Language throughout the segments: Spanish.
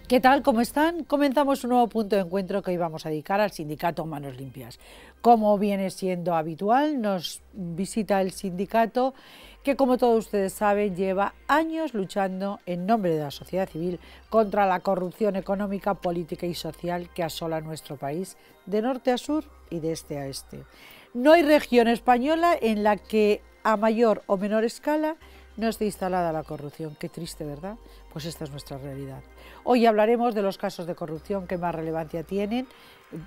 ¿Qué tal? ¿Cómo están? Comenzamos un nuevo punto de encuentro que hoy vamos a dedicar al sindicato Manos Limpias. Como viene siendo habitual, nos visita el sindicato que, como todos ustedes saben, lleva años luchando en nombre de la sociedad civil contra la corrupción económica, política y social que asola nuestro país de norte a sur y de este a este. No hay región española en la que a mayor o menor escala no esté instalada la corrupción. Qué triste, ¿verdad? Pues esta es nuestra realidad. Hoy hablaremos de los casos de corrupción que más relevancia tienen,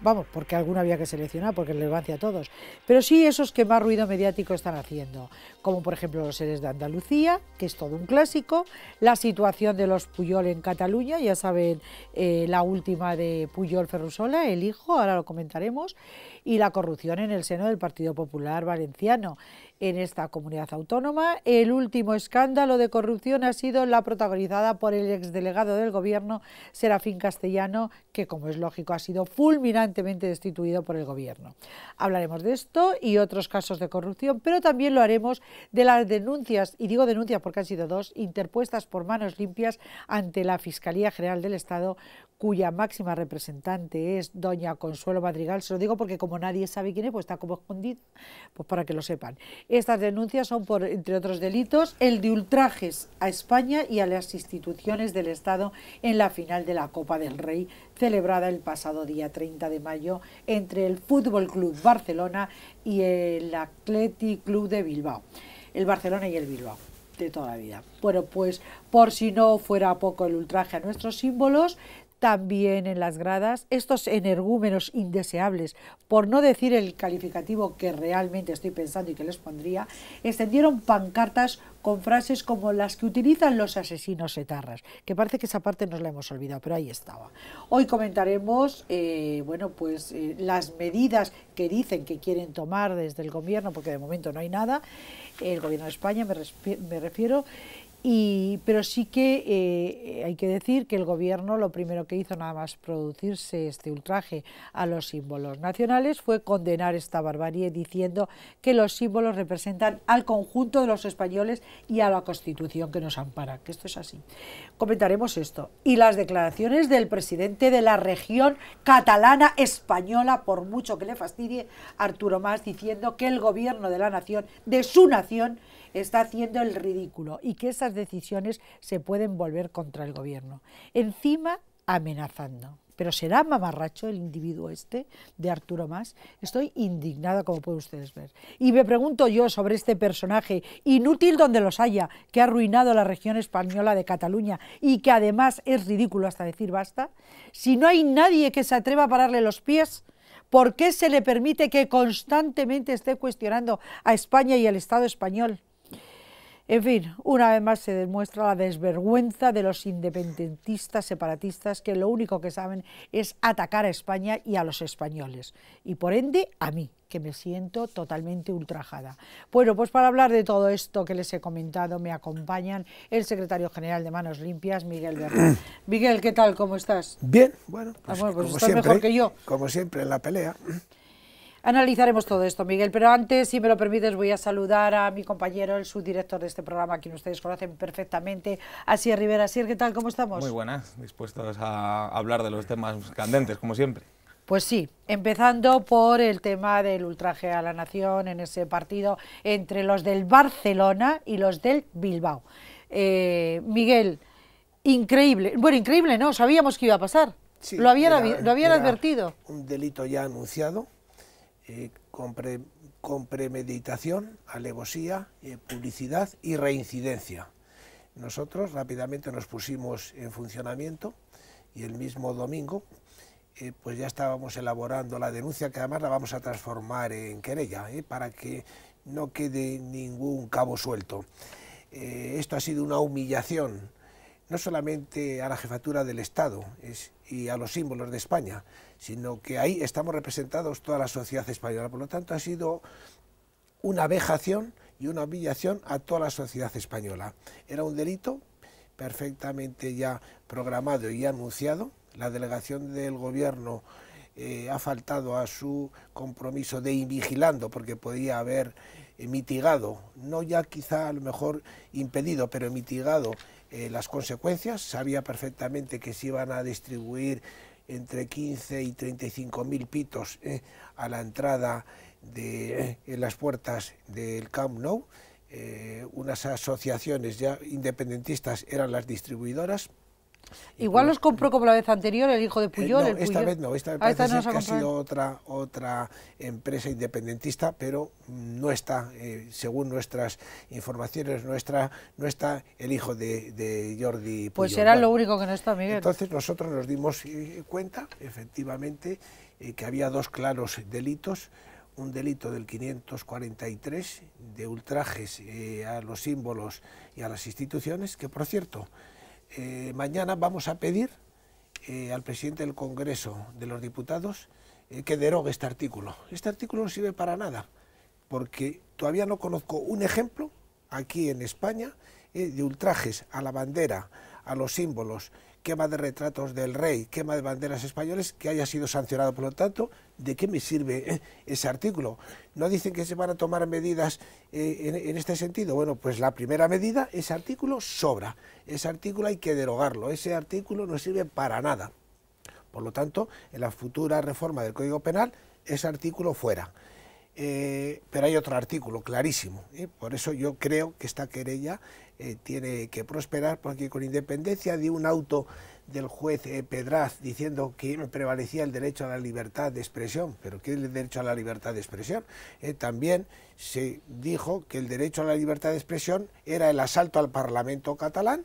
vamos, porque alguna había que seleccionar, porque relevancia a todos, pero sí esos que más ruido mediático están haciendo, como por ejemplo los ERES de Andalucía, que es todo un clásico, la situación de los Pujol en Cataluña, ya saben, la última de Pujol Ferrusola, el hijo, ahora lo comentaremos, y la corrupción en el seno del Partido Popular Valenciano. En esta comunidad autónoma, el último escándalo de corrupción ha sido la protagonizada por el exdelegado del Gobierno, Serafín Castellano, que, como es lógico, ha sido fulminantemente destituido por el Gobierno. Hablaremos de esto y otros casos de corrupción, pero también lo haremos de las denuncias, y digo denuncias porque han sido dos, interpuestas por Manos Limpias ante la Fiscalía General del Estado, cuya máxima representante es doña Consuelo Madrigal. Se lo digo porque como nadie sabe quién es, pues está como escondido, pues para que lo sepan. Estas denuncias son por, entre otros delitos, el de ultrajes a España y a las instituciones del Estado en la final de la Copa del Rey, celebrada el pasado día 30 de mayo entre el Fútbol Club Barcelona y el Athletic Club de Bilbao. El Barcelona y el Bilbao de toda la vida. Bueno, pues por si no fuera poco el ultraje a nuestros símbolos, también en las gradas, estos energúmenos indeseables, por no decir el calificativo que realmente estoy pensando y que les pondría, extendieron pancartas con frases como las que utilizan los asesinos etarras, que parece que esa parte nos la hemos olvidado, pero ahí estaba. Hoy comentaremos las medidas que dicen que quieren tomar desde el gobierno, porque de momento no hay nada, el gobierno de España me refiero. Pero sí que hay que decir que el gobierno lo primero que hizo, nada más producirse este ultraje a los símbolos nacionales, fue condenar esta barbarie diciendo que los símbolos representan al conjunto de los españoles y a la Constitución que nos ampara, que esto es así. Comentaremos esto. Y las declaraciones del presidente de la región catalana española, por mucho que le fastidie, Arturo Mas, diciendo que el gobierno de la nación, de su nación, está haciendo el ridículo y que esas decisiones se pueden volver contra el gobierno. Encima, amenazando. Pero ¿será mamarracho el individuo este de Arturo Mas? Estoy indignada, como pueden ustedes ver. Y me pregunto yo sobre este personaje, inútil donde los haya, que ha arruinado la región española de Cataluña y que además es ridículo hasta decir basta, si no hay nadie que se atreva a pararle los pies, ¿por qué se le permite que constantemente esté cuestionando a España y al Estado español? En fin, una vez más se demuestra la desvergüenza de los independentistas separatistas que lo único que saben es atacar a España y a los españoles, y por ende a mí, que me siento totalmente ultrajada. Pues para hablar de todo esto que les he comentado me acompañan el secretario general de Manos Limpias, Miguel Bernal. Miguel, ¿qué tal? ¿Cómo estás? Bien, bueno, pues como estás siempre, mejor que yo. Como siempre en la pelea. Analizaremos todo esto, Miguel, pero antes, si me lo permites, voy a saludar a mi compañero, el subdirector de este programa, a quien ustedes conocen perfectamente, Asier Rivera. Asier, ¿qué tal? ¿Cómo estamos? Muy buenas, dispuestos a hablar de los temas candentes, como siempre. Pues sí, empezando por el tema del ultraje a la nación en ese partido entre los del Barcelona y los del Bilbao. Miguel, increíble, bueno, increíble no, sabíamos que iba a pasar, Sí, lo habían advertido. Un delito ya anunciado, con premeditación, alevosía, publicidad y reincidencia. Nosotros rápidamente nos pusimos en funcionamiento y el mismo domingo pues ya estábamos elaborando la denuncia, que además la vamos a transformar en querella, para que no quede ningún cabo suelto. Esto ha sido una humillación, no solamente a la jefatura del Estado y a los símbolos de España, sino que ahí estamos representados toda la sociedad española. Por lo tanto, ha sido una vejación y una humillación a toda la sociedad española. Era un delito perfectamente ya programado y anunciado. La delegación del Gobierno ha faltado a su compromiso de ir vigilando, porque podía haber mitigado, no ya quizá a lo mejor impedido, pero mitigado las consecuencias. Sabía perfectamente que se iban a distribuir entre 15 y 35.000 pitos a la entrada en las puertas del Camp Nou. Unas asociaciones ya independentistas eran las distribuidoras. Igual los compró como la vez anterior el hijo de Puyol. No, esta vez no, esta vez parece ser que ha sido otra empresa independentista, pero no está, según nuestras informaciones, no está el hijo de Jordi Puyol. Pues era lo único que no está, Miguel. Entonces nosotros nos dimos cuenta, efectivamente, que había dos claros delitos. Un delito del 543 de ultrajes a los símbolos y a las instituciones, que por cierto, mañana vamos a pedir al presidente del Congreso de los Diputados que derogue este artículo. Este artículo no sirve para nada, porque todavía no conozco un ejemplo aquí en España de ultrajes a la bandera, a los símbolos, quema de retratos del rey, quema de banderas españoles, que haya sido sancionado. Por lo tanto, ¿de qué me sirve ese artículo? ¿No dicen que se van a tomar medidas en este sentido? Bueno, pues la primera medida, ese artículo sobra, ese artículo hay que derogarlo, ese artículo no sirve para nada. Por lo tanto, en la futura reforma del Código Penal, ese artículo fuera. Pero hay otro artículo clarísimo, por eso yo creo que esta querella tiene que prosperar, porque con independencia de un auto del juez Pedraz diciendo que prevalecía el derecho a la libertad de expresión, pero ¿qué es el derecho a la libertad de expresión? También se dijo que el derecho a la libertad de expresión era el asalto al Parlamento catalán,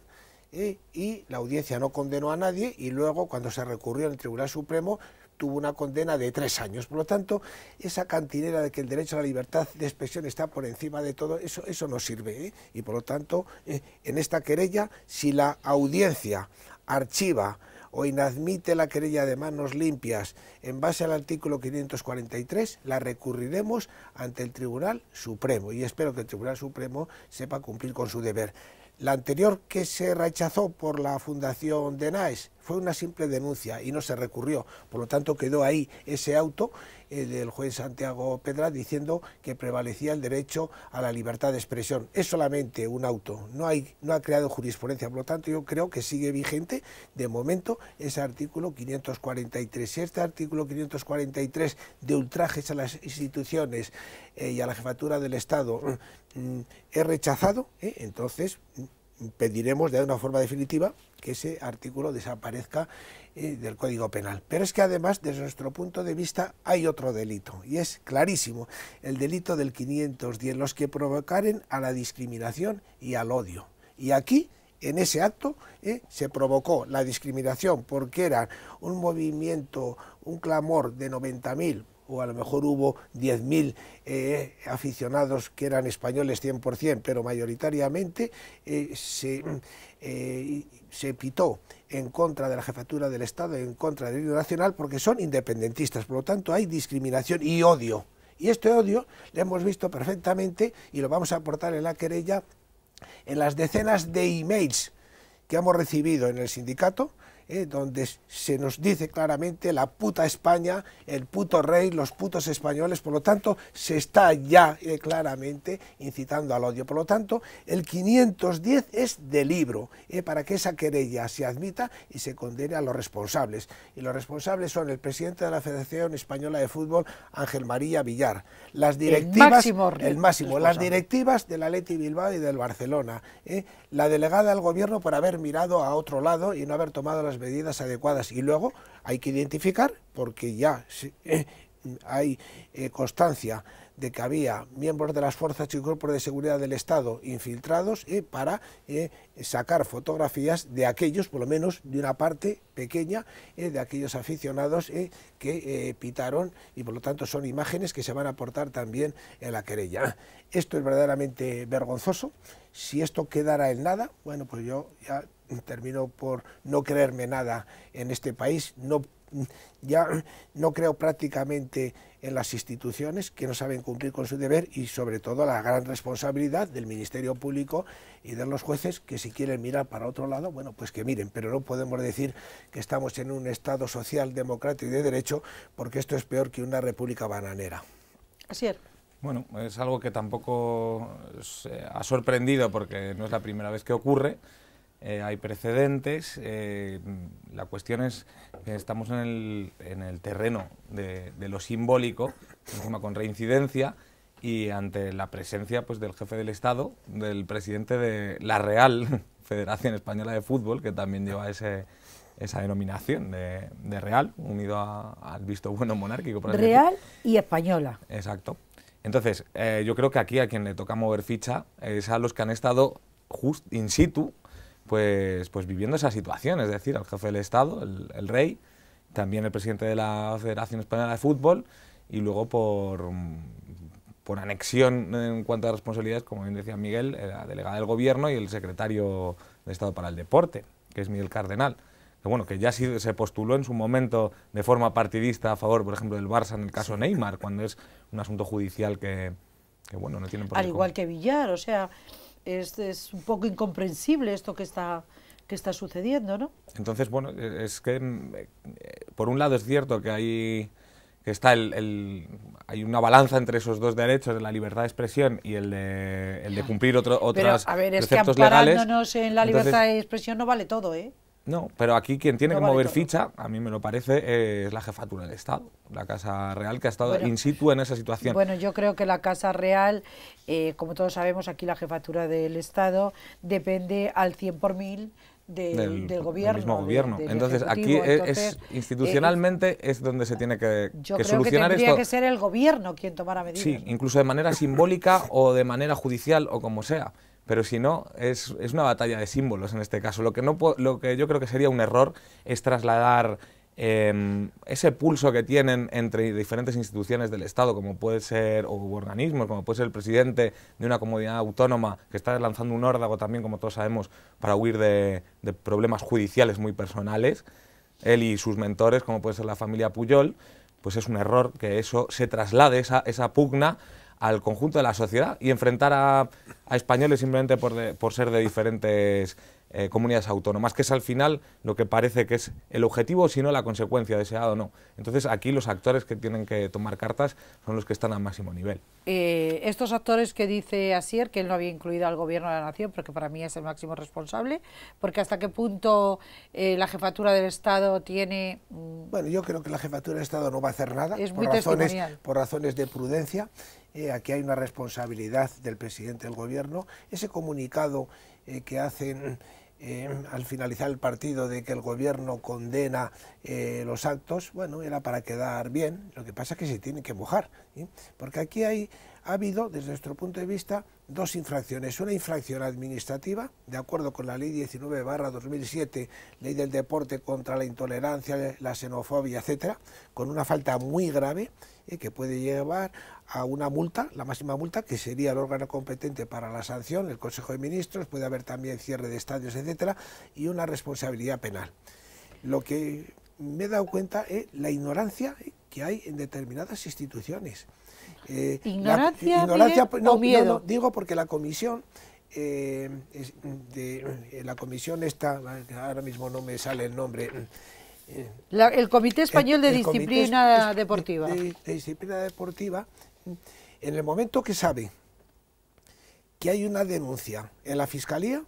y la audiencia no condenó a nadie, y luego cuando se recurrió en el Tribunal Supremo tuvo una condena de 3 años. Por lo tanto, esa cantinera de que el derecho a la libertad de expresión está por encima de todo, eso no sirve. Y por lo tanto, en esta querella, si la audiencia archiva o inadmite la querella de manos limpias en base al artículo 543, la recurriremos ante el Tribunal Supremo, y espero que el Tribunal Supremo sepa cumplir con su deber. La anterior, que se rechazó por la Fundación Denaes, fue una simple denuncia y no se recurrió. Por lo tanto, quedó ahí ese auto del juez Santiago Pedraz diciendo que prevalecía el derecho a la libertad de expresión. Es solamente un auto, no ha creado jurisprudencia. Por lo tanto, yo creo que sigue vigente de momento ese artículo 543. Si este artículo 543 de ultrajes a las instituciones y a la jefatura del Estado es rechazado, entonces pediremos de una forma definitiva que ese artículo desaparezca del Código Penal. Pero es que además, desde nuestro punto de vista, hay otro delito, y es clarísimo, el delito del 510, los que provocaren a la discriminación y al odio. Y aquí, en ese acto, se provocó la discriminación porque era un movimiento, un clamor de 90.000, o a lo mejor hubo 10.000 aficionados que eran españoles 100%, pero mayoritariamente se pitó en contra de la jefatura del Estado, en contra del himno nacional, porque son independentistas. Por lo tanto, hay discriminación y odio. Y este odio lo hemos visto perfectamente y lo vamos a aportar en la querella en las decenas de emails que hemos recibido en el sindicato, donde se nos dice claramente la puta España, el puto rey, los putos españoles. Por lo tanto, se está ya claramente incitando al odio. Por lo tanto, el 510 es de libro, para que esa querella se admita y se condene a los responsables. Y los responsables son el presidente de la Federación Española de Fútbol, Ángel María Villar, las directivas, el máximo, las directivas del Athletic Bilbao y del Barcelona, la delegada del gobierno por haber mirado a otro lado y no haber tomado las medidas adecuadas. Y luego hay que identificar, porque ya hay constancia de que había miembros de las fuerzas y cuerpos de seguridad del Estado infiltrados para sacar fotografías de aquellos, por lo menos de una parte pequeña, de aquellos aficionados que pitaron, y por lo tanto son imágenes que se van a aportar también en la querella. Esto es verdaderamente vergonzoso. Si esto quedara en nada, bueno, pues yo ya termino por no creerme nada en este país. Ya no creo prácticamente en las instituciones, que no saben cumplir con su deber, y sobre todo la gran responsabilidad del Ministerio Público y de los jueces, que si quieren mirar para otro lado, bueno, pues que miren, pero no podemos decir que estamos en un Estado social, democrático y de derecho, porque esto es peor que una república bananera. Así es. Bueno, es algo que tampoco ha sorprendido porque no es la primera vez que ocurre. Hay precedentes. La cuestión es que estamos en el terreno de lo simbólico, encima con reincidencia, y ante la presencia pues, del jefe del Estado, del presidente de la Real Federación Española de Fútbol, que también lleva esa denominación de Real, unido al visto bueno monárquico. Por Real y española. Exacto. Entonces, yo creo que aquí a quien le toca mover ficha es a los que han estado in situ, pues viviendo esa situación, es decir, al jefe del Estado, el rey, también el presidente de la Federación Española de Fútbol, y luego por anexión en cuanto a responsabilidades, como bien decía Miguel, la delegada del Gobierno y el secretario de Estado para el Deporte, que es Miguel Cardenal, que bueno, que ya se postuló en su momento de forma partidista a favor, por ejemplo, del Barça en el caso Neymar, cuando es un asunto judicial que bueno, no tiene por qué. Al igual que Villar, o sea, es un poco incomprensible esto que está sucediendo, ¿no? Entonces, bueno, es que por un lado es cierto que hay una balanza entre esos dos derechos, la libertad de expresión y el de cumplir otros preceptos legales. Pero, a ver, es que amparándonos en la libertad de expresión no vale todo, ¿eh? No, pero aquí quien tiene No que vale mover todo. ficha, a mí me lo parece, es la jefatura del Estado, la Casa Real, que ha estado in situ en esa situación. Bueno, yo creo que la Casa Real, como todos sabemos, aquí la jefatura del Estado depende al 100 por mil del gobierno. Del mismo gobierno. Del entonces, Ejecutivo. aquí institucionalmente es donde se tiene que yo creo solucionar que tendría esto. que ser el gobierno quien tomara medidas. Sí, incluso de manera simbólica o de manera judicial o como sea. Pero si no, es una batalla de símbolos en este caso. Lo que yo creo que sería un error es trasladar ese pulso que tienen entre diferentes instituciones del Estado, como puede ser, o organismos, como puede ser el presidente de una comunidad autónoma que está lanzando un órdago también, como todos sabemos, para huir de problemas judiciales muy personales, él y sus mentores, como puede ser la familia Pujol, pues es un error que eso se traslade, esa pugna, al conjunto de la sociedad y enfrentar a españoles simplemente por ser de diferentes comunidades autónomas, que es al final lo que parece que es el objetivo, si no la consecuencia, deseado o no. Entonces aquí los actores que tienen que tomar cartas son los que están al máximo nivel. Estos actores que dice Asier, que él no había incluido al Gobierno de la Nación, pero que para mí es el máximo responsable, porque hasta qué punto la jefatura del Estado tiene... Bueno, yo creo que la jefatura del Estado no va a hacer nada, Es muy testimonial. por razones de prudencia. Aquí hay una responsabilidad del presidente del Gobierno. Ese comunicado que hacen al finalizar el partido de que el Gobierno condena los actos, bueno, era para quedar bien. Lo que pasa es que se tiene que mojar, ¿sí? Porque aquí ha habido, desde nuestro punto de vista, dos infracciones. Una infracción administrativa, de acuerdo con la Ley 19/2007, Ley del Deporte contra la intolerancia, la xenofobia, etcétera, con una falta muy grave que puede llevar a una multa, la máxima multa, que sería el órgano competente para la sanción, el Consejo de Ministros. Puede haber también cierre de estadios, etcétera, y una responsabilidad penal. Lo que me he dado cuenta es la ignorancia que hay en determinadas instituciones. ¿Ignorancia, no, miedo? No, digo porque la comisión, la comisión esta, ahora mismo no me sale el nombre, el Comité Español de Disciplina Deportiva. De Disciplina Deportiva, en el momento que sabe que hay una denuncia en la Fiscalía,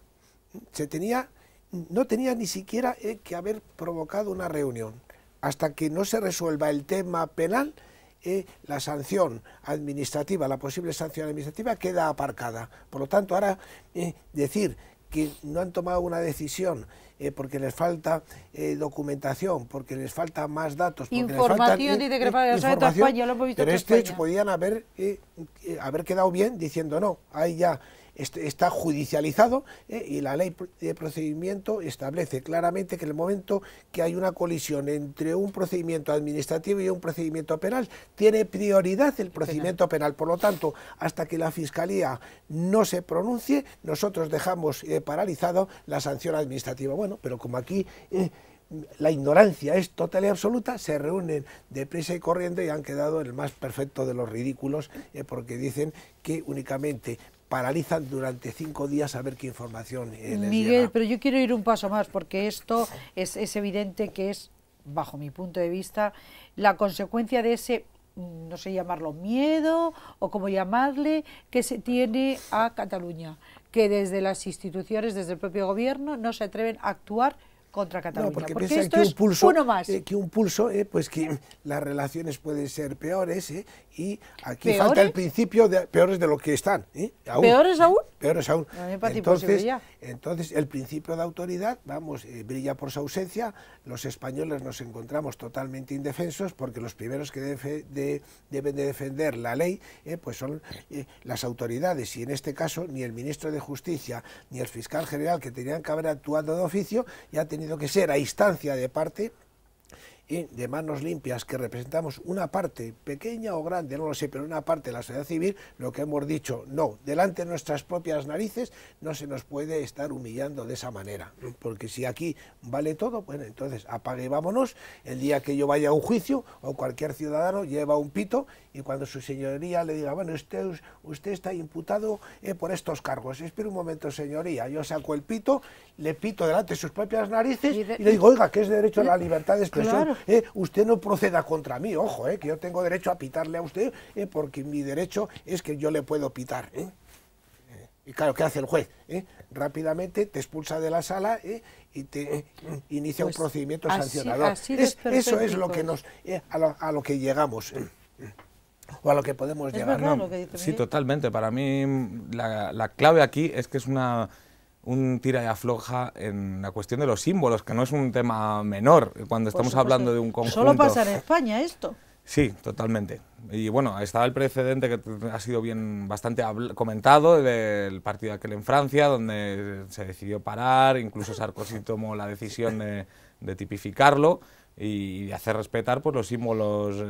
no tenía ni siquiera que haber provocado una reunión. Hasta que no se resuelva el tema penal, la sanción administrativa, la posible sanción administrativa queda aparcada. Por lo tanto, ahora decir que no han tomado una decisión porque les falta documentación, porque les falta más datos, porque información, les dice que para España, lo hemos visto. Pero podían haber quedado bien diciendo no, ahí ya está judicializado y la ley de procedimiento establece claramente que en el momento que hay una colisión entre un procedimiento administrativo y un procedimiento penal, tiene prioridad el procedimiento penal. Por lo tanto, hasta que la Fiscalía no se pronuncie, nosotros dejamos paralizado la sanción administrativa. Bueno, pero como aquí la ignorancia es total y absoluta, se reúnen deprisa y corriendo y han quedado en el más perfecto de los ridículos, porque dicen que únicamente paralizan durante 5 días a ver qué información les Miguel, llega. pero yo quiero ir un paso más, porque esto es evidente que es, bajo mi punto de vista, la consecuencia de ese no sé llamarlo, miedo o como llamarle, que se tiene a Cataluña, que desde las instituciones, desde el propio gobierno, no se atreven a actuar contra Cataluña, porque porque esto que es uno más. Pues que las relaciones pueden ser peores, y aquí ¿Peores? falta el principio de peores de lo que están. Aún. ¿Peores aún? Peores aún. A mí me parece imposible ya. Entonces, el principio de autoridad, brilla por su ausencia. Los españoles nos encontramos totalmente indefensos porque los primeros que deben de defender la ley pues son las autoridades, y en este caso ni el ministro de Justicia ni el fiscal general, que tenían que haber actuado de oficio, ya ha tenido que ser a instancia de parte y de manos limpias, que representamos una parte, pequeña o grande, no lo sé, pero una parte de la sociedad civil, lo que hemos dicho, no, delante de nuestras propias narices no se nos puede estar humillando de esa manera, porque si aquí vale todo, bueno, entonces apague y vámonos. El día que yo vaya a un juicio, o cualquier ciudadano lleva un pito, y cuando su señoría le diga, bueno, usted está imputado por estos cargos, espere un momento, señoría, yo saco el pito, le pito delante de sus propias narices y le digo, oiga, que es derecho a la libertad de expresión. Claro. Usted no proceda contra mí, ojo, que yo tengo derecho a pitarle a usted, porque mi derecho es que yo le puedo pitar. Y claro, ¿qué hace el juez? Rápidamente te expulsa de la sala y te inicia un procedimiento sancionador. Eso es lo que a lo que llegamos. O a lo que podemos llegar. ¿No? Que dice sí, totalmente. Para mí la clave aquí es que es un tira y afloja en la cuestión de los símbolos, que no es un tema menor cuando estamos hablando de un conjunto. ¿Solo pasa en España esto? Sí, totalmente. Y bueno, estaba el precedente que ha sido bastante comentado del partido aquel en Francia, donde se decidió parar, incluso Sarkozy tomó la decisión de tipificarlo y de hacer respetar pues los símbolos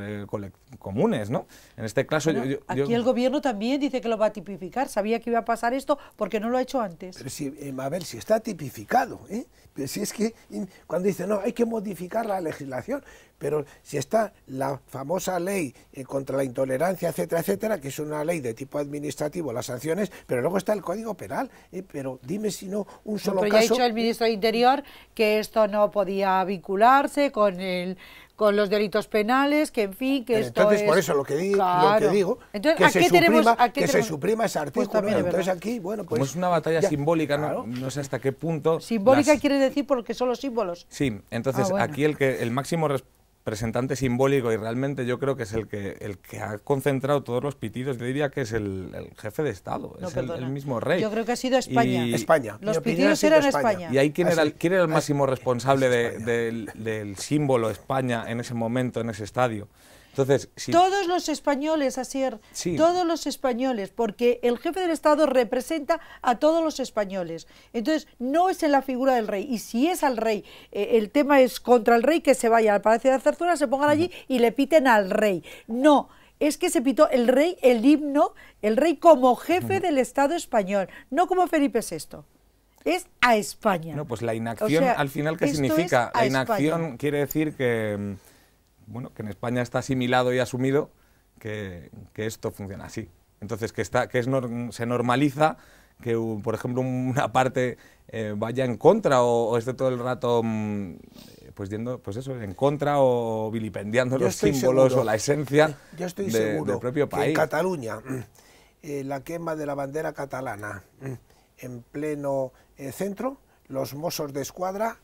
comunes, ¿no? En este caso... Bueno, aquí el gobierno también dice que lo va a tipificar. Sabía que iba a pasar esto porque no lo ha hecho antes. Pero si, a ver, si está tipificado, pero si es que cuando dice, no, hay que modificar la legislación, pero si está la famosa ley contra la intolerancia, etcétera, etcétera, que es una ley de tipo administrativo, las sanciones, pero luego está el Código Penal, pero dime si no un solo pero caso... ya ha dicho el ministro de Interior que esto no podía vincularse con los delitos penales, que en fin, que esto entonces, es... por eso lo que digo, entonces, que se suprima ese artículo. Pues entonces aquí, bueno, pues... Como es una batalla simbólica, claro. no sé hasta qué punto... Simbólica quiere decir porque son los símbolos. Sí, entonces bueno. aquí el máximo representante simbólico, y realmente yo creo que es el que ha concentrado todos los pitidos, yo diría que es el jefe de Estado, no, es el mismo rey. Yo creo que ha sido España. España. Los pitidos eran España. ¿Y ahí quién era el máximo responsable del símbolo España en ese momento, en ese estadio? Entonces, todos los españoles, Asier, todos los españoles, porque el jefe del Estado representa a todos los españoles. Entonces, no es en la figura del rey. Y si es al rey, el tema es contra el rey, que se vaya al Palacio de Zarzuela, se pongan allí y le piten al rey. No, es que se pitó el rey, el himno, el rey como jefe del Estado español, no como Felipe VI. Es a España. No, pues la inacción, al final, ¿qué significa? La inacción quiere decir que... Bueno, que en España está asimilado y asumido que esto funciona así. Entonces, se normaliza que, por ejemplo, una parte vaya en contra o esté todo el rato pues yendo, pues eso, en contra o vilipendiando los símbolos o la esencia del propio país. En Cataluña, la quema de la bandera catalana en pleno centro, los Mossos de Escuadra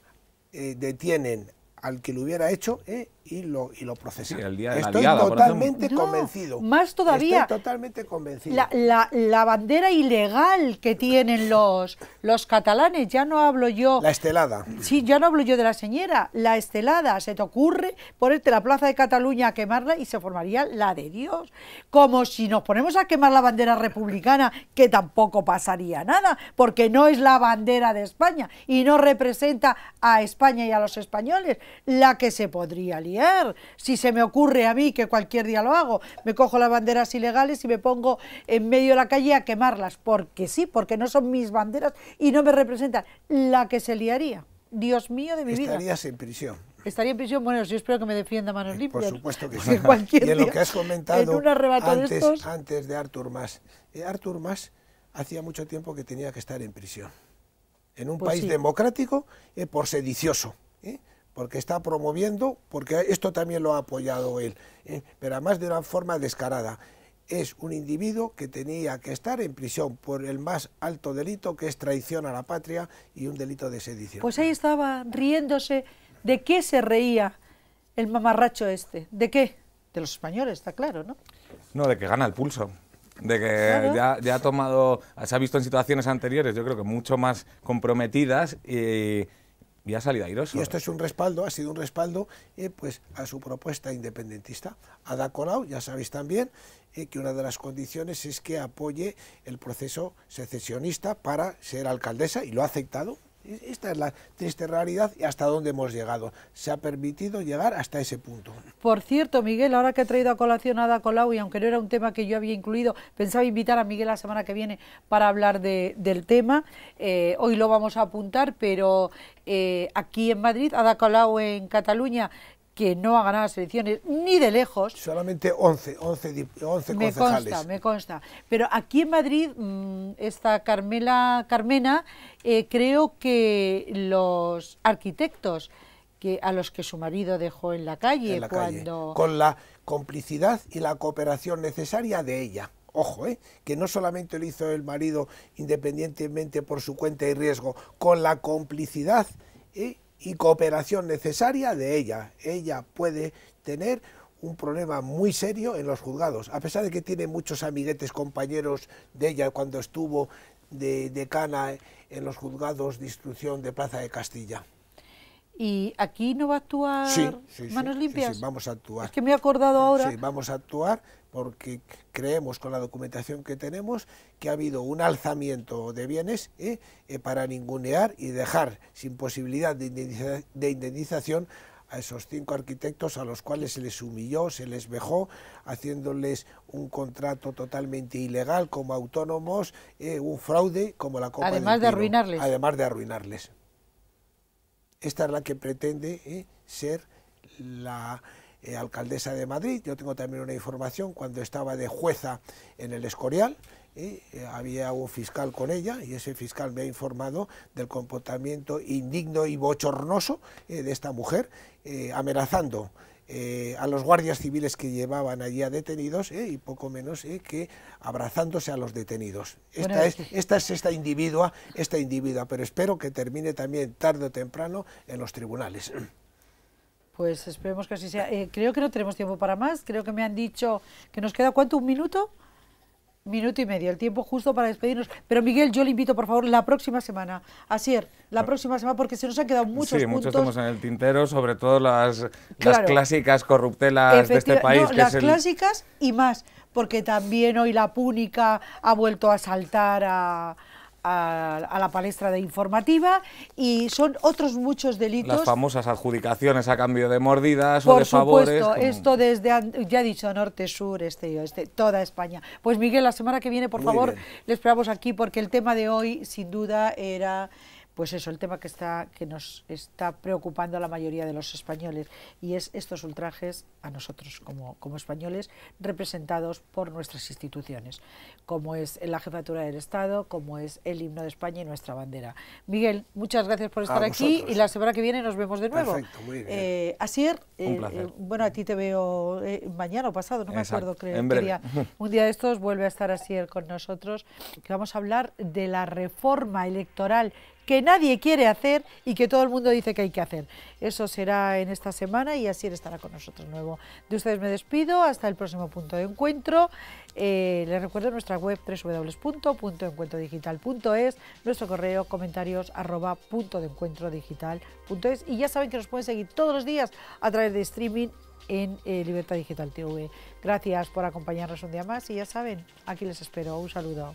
detienen al que lo hubiera hecho y lo procesan. Sí, el día de la Estoy Diada, totalmente convencido. Más todavía. Estoy totalmente convencido. La bandera ilegal que tienen los catalanes, ya no hablo yo... La estelada. Sí, ya no hablo yo de la señora, la estelada. Se te ocurre ponerte la Plaza de Cataluña a quemarla y se formaría la de Dios. Como si nos ponemos a quemar la bandera republicana, que tampoco pasaría nada, porque no es la bandera de España y no representa a España y a los españoles. La que se podría liar, si se me ocurre a mí, que cualquier día lo hago, me cojo las banderas ilegales y me pongo en medio de la calle a quemarlas, porque sí, porque no son mis banderas y no me representan. La que se liaría, Dios mío de mi vida. Estarías en prisión. Estaría en prisión, bueno, yo espero que me defienda manos limpias. Por supuesto que sí. Cualquier y en lo día, que has comentado en un arrebato antes de Artur Mas. Artur Mas hacía mucho tiempo que tenía que estar en prisión. En un país democrático, por sedicioso. porque está promoviendo, porque esto también lo ha apoyado él, pero además de una forma descarada. Es un individuo que tenía que estar en prisión por el más alto delito, que es traición a la patria y un delito de sedición. Pues ahí estaba riéndose. ¿De qué se reía el mamarracho este? ¿De qué? De los españoles, está claro, ¿no? No, de que gana el pulso. De que Claro. ya ha tomado, se ha visto en situaciones anteriores, yo creo que mucho más comprometidas y ha salido airoso. Y esto es un respaldo, ha sido un respaldo pues a su propuesta independentista. Ada Colau, ya sabéis también que una de las condiciones es que apoye el proceso secesionista para ser alcaldesa, y lo ha aceptado. Esta es la triste realidad y hasta dónde hemos llegado. Se ha permitido llegar hasta ese punto. Por cierto, Miguel, ahora que he traído a colación a Ada Colau, y aunque no era un tema que yo había incluido, pensaba invitar a Miguel la semana que viene para hablar del tema. Hoy lo vamos a apuntar, pero aquí en Madrid, Ada Colau en Cataluña, que no ha ganado las elecciones ni de lejos. Solamente 11 concejales. Me consta. Pero aquí en Madrid, esta Carmena, creo que los arquitectos a los que su marido dejó en la calle, Con la complicidad y la cooperación necesaria de ella. Ojo, que no solamente lo hizo el marido independientemente por su cuenta y riesgo, con la complicidad y cooperación necesaria de ella. Ella puede tener un problema muy serio en los juzgados, a pesar de que tiene muchos amiguetes, compañeros de ella cuando estuvo de decana en los juzgados de instrucción de Plaza de Castilla. ¿Y aquí no va a actuar Manos Limpias? Sí, vamos a actuar. Es que me he acordado ahora. Sí, vamos a actuar porque creemos, con la documentación que tenemos, que ha habido un alzamiento de bienes para ningunear y dejar sin posibilidad de indemnización a esos 5 arquitectos a los cuales se les humilló, se les vejó, haciéndoles un contrato totalmente ilegal como autónomos, un fraude como la Copa del Pino. Además de arruinarles. Esta es la que pretende ser la alcaldesa de Madrid. Yo tengo también una información, cuando estaba de jueza en el Escorial, había un fiscal con ella, y ese fiscal me ha informado del comportamiento indigno y bochornoso de esta mujer, amenazando a los guardias civiles que llevaban allí a detenidos, y poco menos que abrazándose a los detenidos. Esta es esta individua, pero espero que termine también tarde o temprano en los tribunales. Pues esperemos que así sea. Creo que no tenemos tiempo para más. Creo que me han dicho que nos queda, ¿cuánto? ¿1 minuto? 1 minuto y medio, el tiempo justo para despedirnos. Pero Miguel, yo le invito, por favor, la próxima semana, Asier, la próxima semana, porque se nos han quedado muchos puntos. Sí, muchos temas en el tintero, sobre todo las clásicas corruptelas de este país. No, las clásicas y más, porque también hoy la Púnica ha vuelto a saltar a la palestra de informativa, y son otros muchos delitos. Las famosas adjudicaciones a cambio de mordidas por o de favores. Por supuesto, esto desde, ya he dicho, norte, sur, este y oeste, toda España. Pues Miguel, la semana que viene, por favor, le esperamos aquí, porque el tema de hoy, sin duda, era... pues eso, el tema que nos está preocupando a la mayoría de los españoles, y es estos ultrajes a nosotros como españoles, representados por nuestras instituciones, como es la Jefatura del Estado, como es el himno de España y nuestra bandera. Miguel, muchas gracias por estar aquí, y la semana que viene nos vemos de nuevo. Perfecto, muy bien. Asier, un placer. Bueno, a ti te veo mañana o pasado, no me acuerdo, creo. En breve. Un día de estos vuelve a estar Asier con nosotros, que vamos a hablar de la reforma electoral que nadie quiere hacer y que todo el mundo dice que hay que hacer. Eso será en esta semana, y Asier estará con nosotros nuevo. De ustedes me despido, hasta el próximo punto de encuentro. Les recuerdo nuestra web www.puntoencuentrodigital.es, nuestro correo comentarios @puntodencuentrodigital.es, y ya saben que nos pueden seguir todos los días a través de streaming en Libertad Digital TV. Gracias por acompañarnos un día más, y ya saben, aquí les espero. Un saludo.